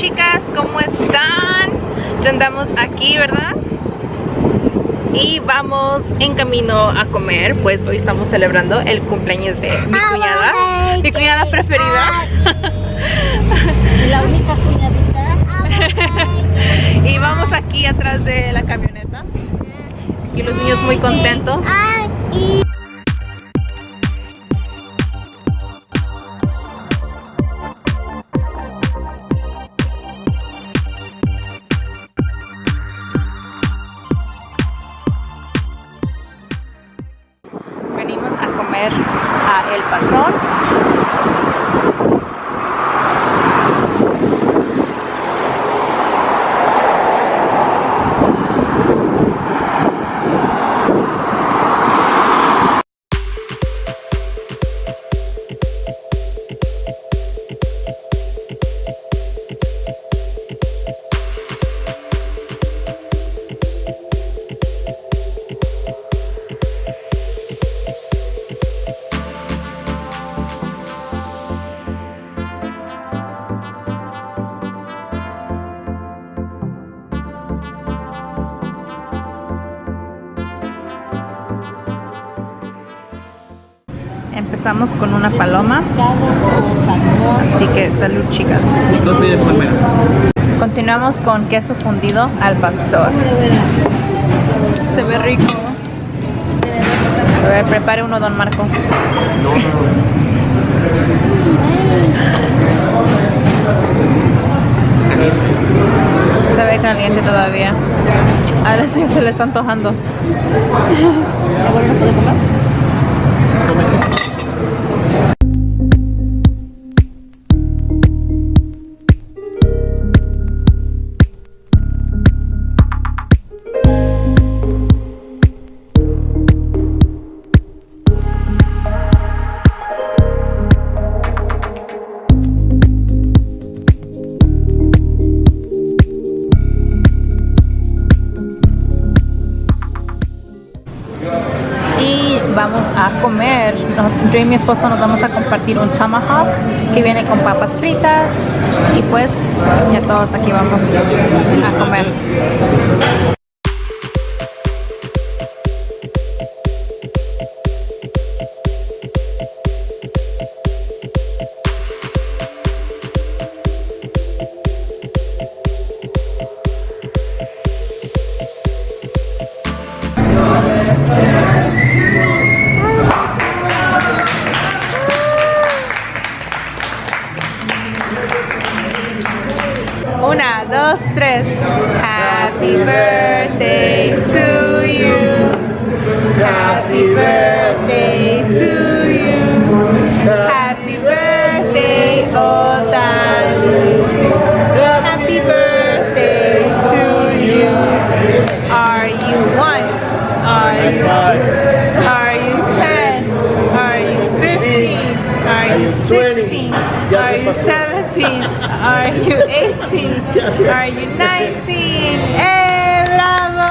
chicas, ¿cómo están? Ya andamos aquí, ¿verdad? Y vamos en camino a comer, pues hoy estamos celebrando el cumpleaños de mi cuñada preferida. La única cuñadita. Y vamos aquí atrás de la camioneta. Y los niños muy contentos. Venimos a comer a El Patrón. Empezamos con una paloma, así que salud, chicas. Continuamos con queso fundido al pastor. Se ve rico. A ver, prepare uno, don Marco. Se ve caliente todavía. Ahora sí se le está antojando. ¿Ahora no puede comer? Vamos a comer. Yo y mi esposo nos vamos a compartir un tomahawk que viene con papas fritas y pues ya todos aquí vamos a comer. Una, dos, tres. Happy birthday to you. Happy birthday to you. Happy birthday, Otani. Happy birthday to you. Are you 1? Are you 10? Are you 15? Are you 16? Are you 17? Are you 18? Are you 19? ¡Eh, bravo!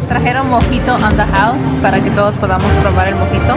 Trajeron mojito on the house para que todos podamos probar el mojito.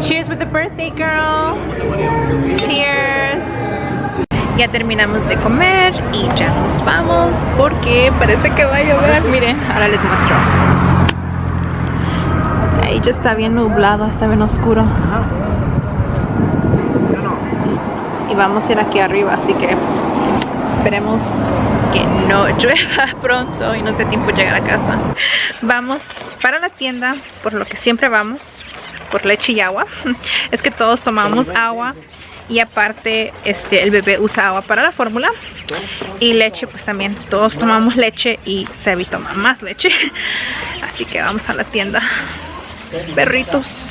Cheers with the birthday girl. Cheers. Ya terminamos de comer y ya nos vamos porque parece que va a llover. Miren, ahora les muestro. Ahí ya está bien nublado, está bien oscuro. Y vamos a ir aquí arriba, así que esperemos que no llueva pronto y nos dé tiempo de llegar a casa. Vamos para la tienda, por lo que siempre vamos, por leche y agua. Es que todos tomamos agua y aparte el bebé usa agua para la fórmula y leche, pues también todos tomamos leche y Sebi toma más leche. Así que vamos a la tienda. perritos.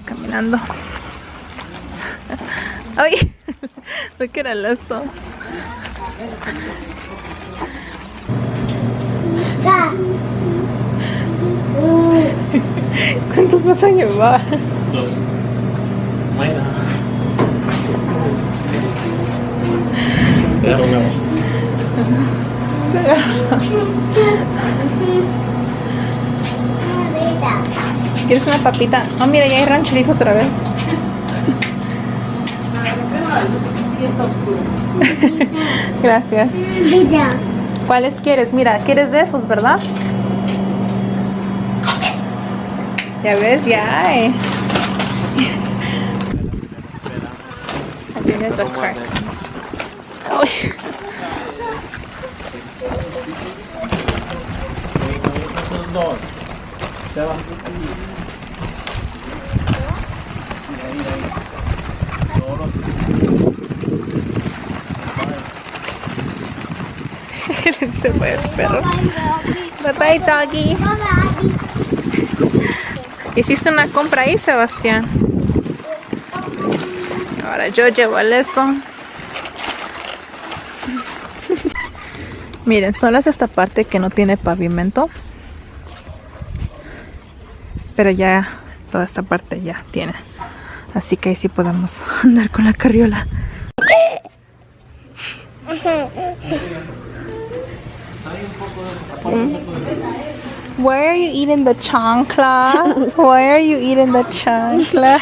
Caminando. Ay, look at Alesso. ¿Cuántos vas a llevar? 2. Bueno. Pero no. ¿Quieres una papita? Oh, mira, ya hay rancherizo otra vez. Gracias. ¿Cuáles quieres? Mira, ¿quieres de esos, verdad? Ya ves, ya hay. Tienes a crack. Uy. Se fue el perro. Bye bye, doggy. Hiciste una compra ahí, Sebastián. Ahora yo llevo el eso. Miren, solo es esta parte que no tiene pavimento. Pero ya toda esta parte ya tiene. Así que ahí sí podemos andar con la carriola. Why are you eating the chancla? Why are you eating the chancla?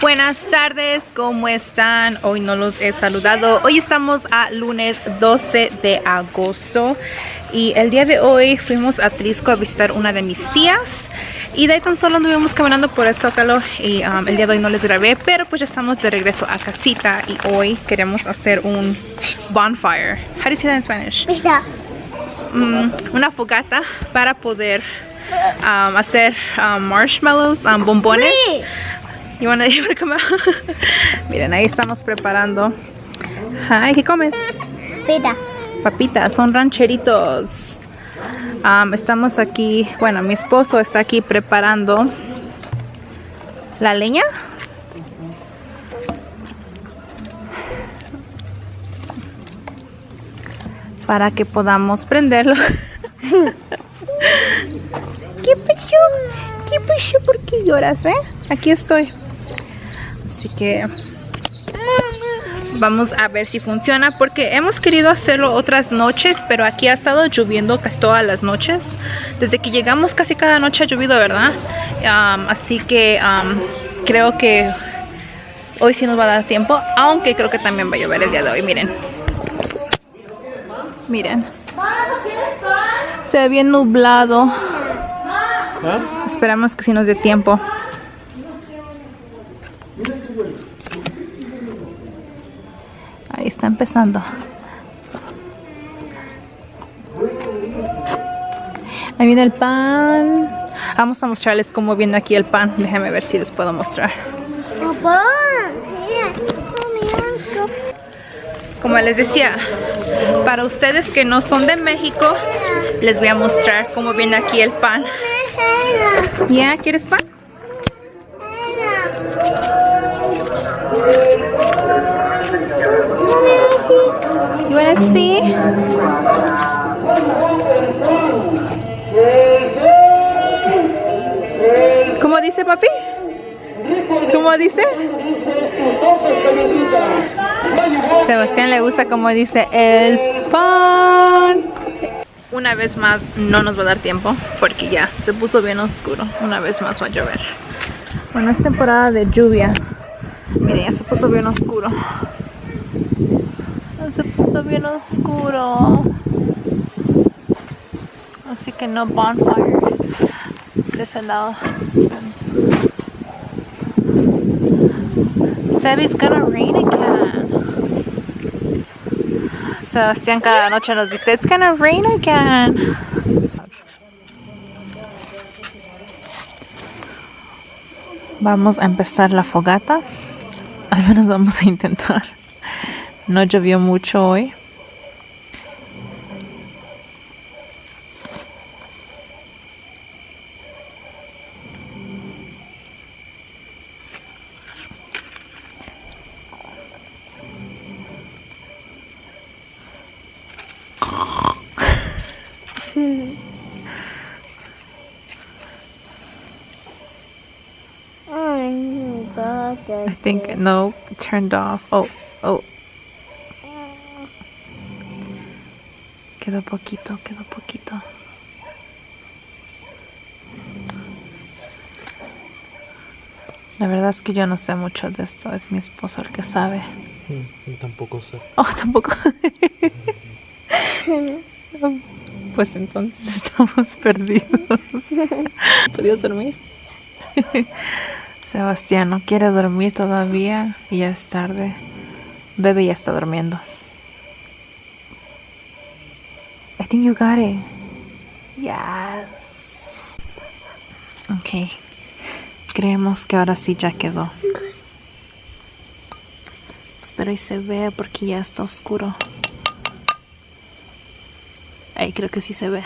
Buenas tardes, ¿cómo están? Hoy no los he saludado. Hoy estamos a lunes 12 de agosto y el día de hoy fuimos a Trisco a visitar una de mis tías. Y de ahí tan solo anduvimos caminando por el Zócalo y el día de hoy no les grabé, pero pues ya estamos de regreso a casita y hoy queremos hacer un bonfire. How do you say that in Spanish? Una fogata para poder hacer marshmallows, bombones. You wanna come out? Miren, ahí estamos preparando. Ay, ¿qué comes? Pita. Papitas, son rancheritos. Estamos aquí, bueno, mi esposo está aquí preparando la leña. Para que podamos prenderlo. ¿Qué pasó? ¿Qué pasó? ¿Por qué lloras, Aquí estoy. Así que vamos a ver si funciona, porque hemos querido hacerlo otras noches, pero aquí ha estado lloviendo casi todas las noches. Desde que llegamos casi cada noche ha llovido, ¿verdad? Así que creo que hoy sí nos va a dar tiempo, aunque creo que también va a llover el día de hoy. Miren. Miren. Se ve bien nublado. Esperamos que sí nos dé tiempo. Ahí está empezando. Ahí viene el pan. Vamos a mostrarles cómo viene aquí el pan. Déjenme ver si les puedo mostrar. Papá, Como les decía, para ustedes que no son de México, les voy a mostrar cómo viene aquí el pan. ¿Ya? ¿Quieres pan? You wanna see? ¿Cómo dice, papi? ¿Cómo dice? Sebastián le gusta como dice el pan. Una vez más no nos va a dar tiempo porque ya se puso bien oscuro. Una vez más va a llover. Bueno, es temporada de lluvia. Miren, ya se puso bien oscuro. Se puso bien oscuro. Así que no bonfire de ese lado. Said it's gonna rain again. Sebastián cada noche nos dice it's gonna rain again. Vamos a empezar la fogata. Al menos vamos a intentar. No llovió mucho hoy. I think no, it turned off. Oh. Quedó poquito. La verdad es que yo no sé mucho de esto, es mi esposo el que sabe. Yo tampoco sé. Oh, tampoco. Pues entonces estamos perdidos. ¿Podías dormir? Sebastián no quiere dormir todavía y ya es tarde. Bebé ya está durmiendo. I think you got it. Yes. Ok. Creemos que ahora sí ya quedó. Espero y se vea porque ya está oscuro. Ay, creo que sí se ve.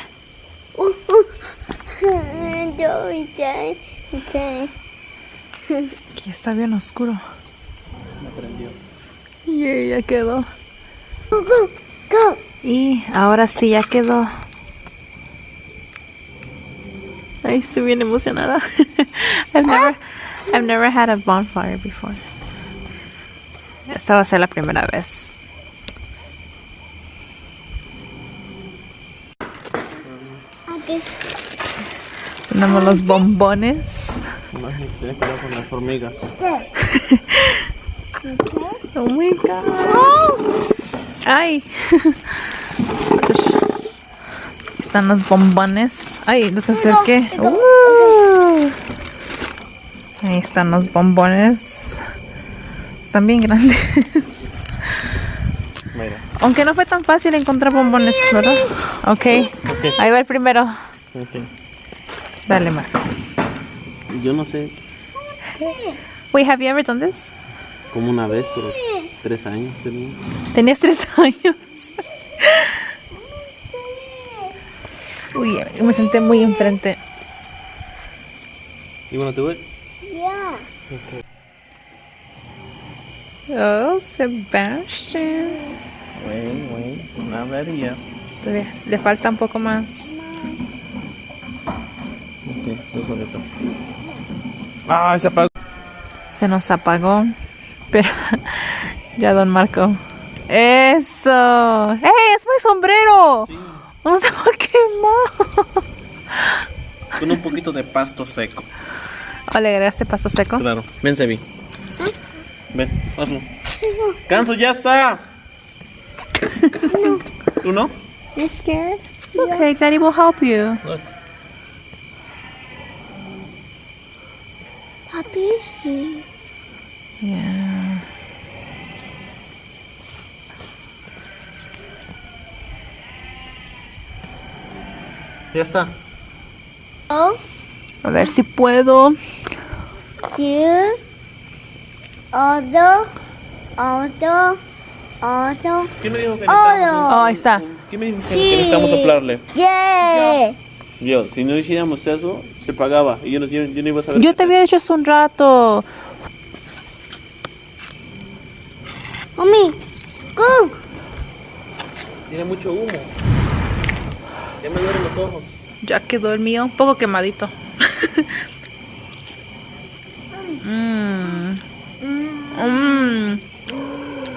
Aquí está bien oscuro. Me prendió. Y ya quedó. Y ahora sí ya quedó. Ay, estoy bien emocionada. I've never had a bonfire before. Esta va a ser la primera vez. Tenemos los bombones. No, tienes cuidado con las hormigas. Oh my god. Ay. Están los bombones. Ay, los acerqué. Ahí están los bombones. Están bien grandes. Mira. Aunque no fue tan fácil encontrar bombones, ¿verdad? Ok. Ahí va el primero. Okay. Dale, Marco. Yo no sé. Wait, have you ever done this? Como una vez, pero 3 años tenía. Tenías 3 años. Uy, me senté muy enfrente. You wanna do it? Yeah. Okay. Oh, Sebastian. Wait. Not ready yet. Todavía le falta un poco más. Okay, dos ahorita. Ah, se apagó. Se nos apagó. Pero ya don Marco. ¡Eso! ¡Ey! ¡Es mi sombrero! Sí. No se va a quemar. Con un poquito de pasto seco. ¿O le agregaste pasto seco? Claro. Ven, Sebi. Ven, hazlo. ¡Canso, ya está! ¿Tú no? You're scared? It's okay, Daddy will help you. Look. Papi. Yeah. Ya está. Oh, A ver si puedo. two, otro. ¿Quién me dijo que Oh, ahí está. ¿Quién me dijo que necesitamos soplarle? Yeah. Yo, si no hiciéramos eso, se pagaba. Y yo no iba a saber. Yo te había dicho hace un rato. Mami, go. Tiene mucho humo. Ya me duelen los ojos. Ya quedó el mío, un poco quemadito.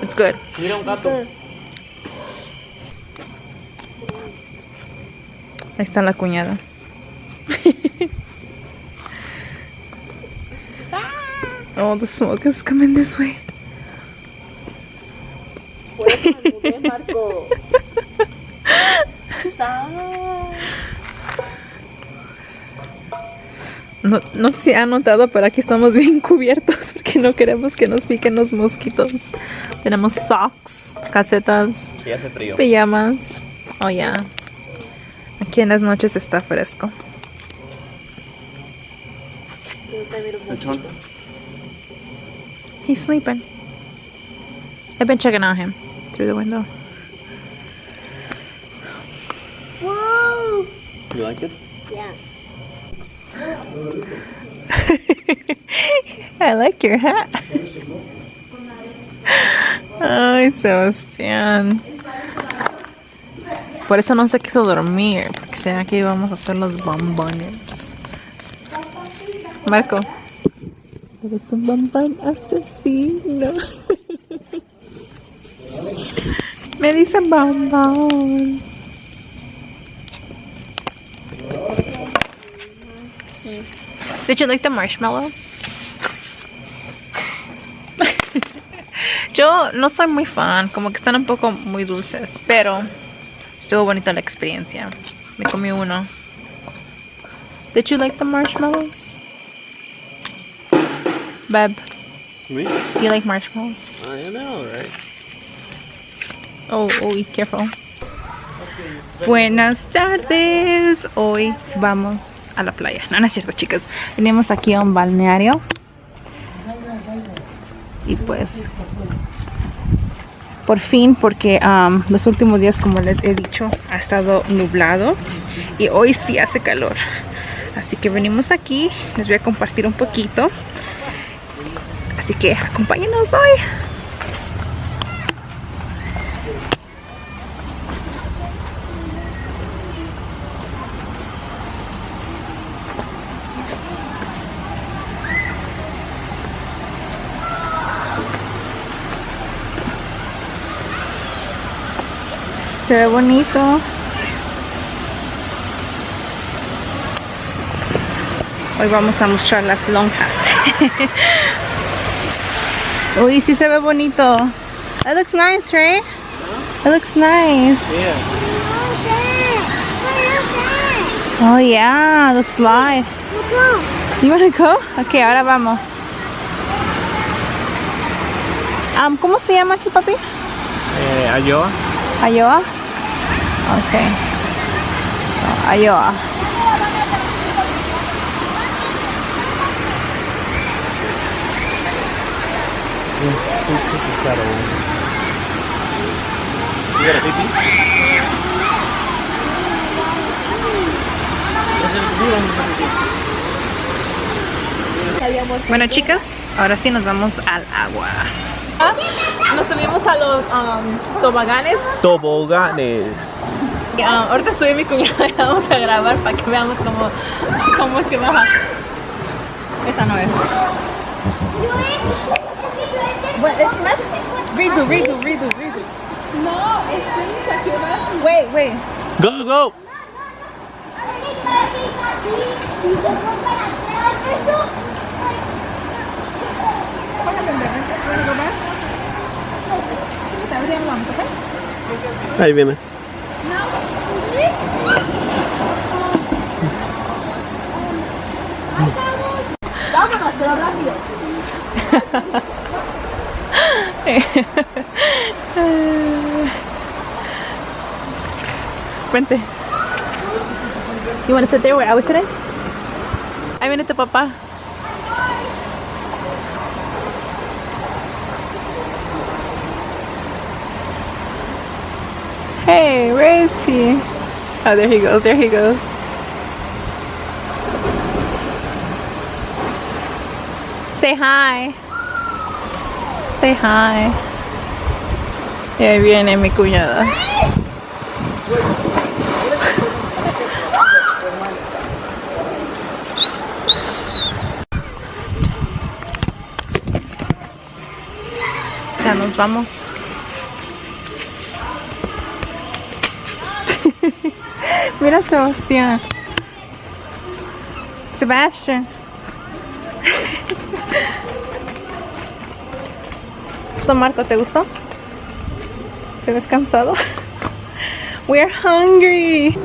It's good. Mira un gato. Ahí está la cuñada. Oh, the smoke is coming this way. Marco. No sé si han notado, pero aquí estamos bien cubiertos porque no queremos que nos piquen los mosquitos. Tenemos socks, calcetas, Sí, hace frío. pijamas. Oh, yeah. Aquí en las noches está fresco. El chon. He's sleeping. I've been checking out him through the window. Whoa. You like it? Yeah. I like your hat. Ay, Sebastián. Por eso no se quiso dormir, porque sabía que íbamos a hacer los bombones. Marco. Eres un bombón asesino. Me dicen bombón. Did you like the marshmallows? Yo no soy muy fan, como que están un poco muy dulces, pero estuvo bonita la experiencia. Me comí uno. Did you like the marshmallows? Beb, Me? do you like marshmallows? I know, right? Oh, careful. Buenas tardes. Hoy vamos a la playa. No, no es cierto, chicas. Venimos aquí a un balneario. Y pues, por fin, porque los últimos días, como les he dicho, ha estado nublado. Y hoy sí hace calor. Así que venimos aquí. Les voy a compartir un poquito. Así que acompáñenos hoy. Se ve bonito. Hoy vamos a mostrar las lonjas. Uy, sí se ve bonito. That looks nice, right? It looks nice. Yeah. Oh yeah, the slide. You wanna go? Okay, ahora vamos. ¿Cómo se llama aquí, papi? Ayoa. Ayoa. Okay. So, Ayoa. You got a pee-pee? Bueno, chicas, ahora sí nos vamos al agua. Nos subimos a los toboganes. Toboganes. Ahorita subí mi cuñada y vamos a grabar para que veamos cómo es que baja. Esa no es. Redo. No, es sensacional. Wait. Go, go. Ahí viene. Vámonos, pero rápido. Vente. You want to sit there where I was sitting? Ahí viene tu papá. Hey, where is he? Oh, there he goes. Say hi. Y ahí viene mi cuñada. Ya nos vamos. Mira, Sebastián. So, Marco, ¿te gustó? ¿Te ves cansado? We're hungry.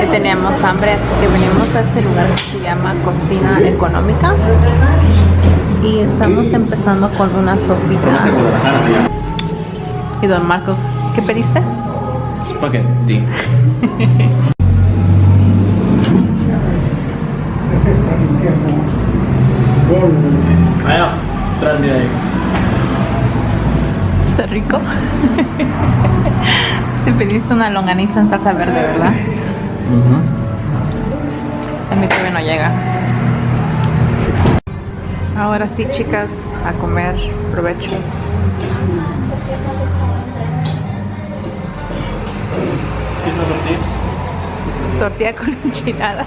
Ya teníamos hambre, así que venimos a este lugar que se llama Cocina Económica. Y estamos empezando con una sopita. Y don Marco, ¿qué pediste? Spaghetti. Allá, tras de ahí. Está rico. Te pediste una longaniza en salsa verde, ¿verdad? A mí todavía no llega. Ahora sí, chicas, a comer. Provecho. ¿Qué es la tortilla? Tortilla con enchiladas.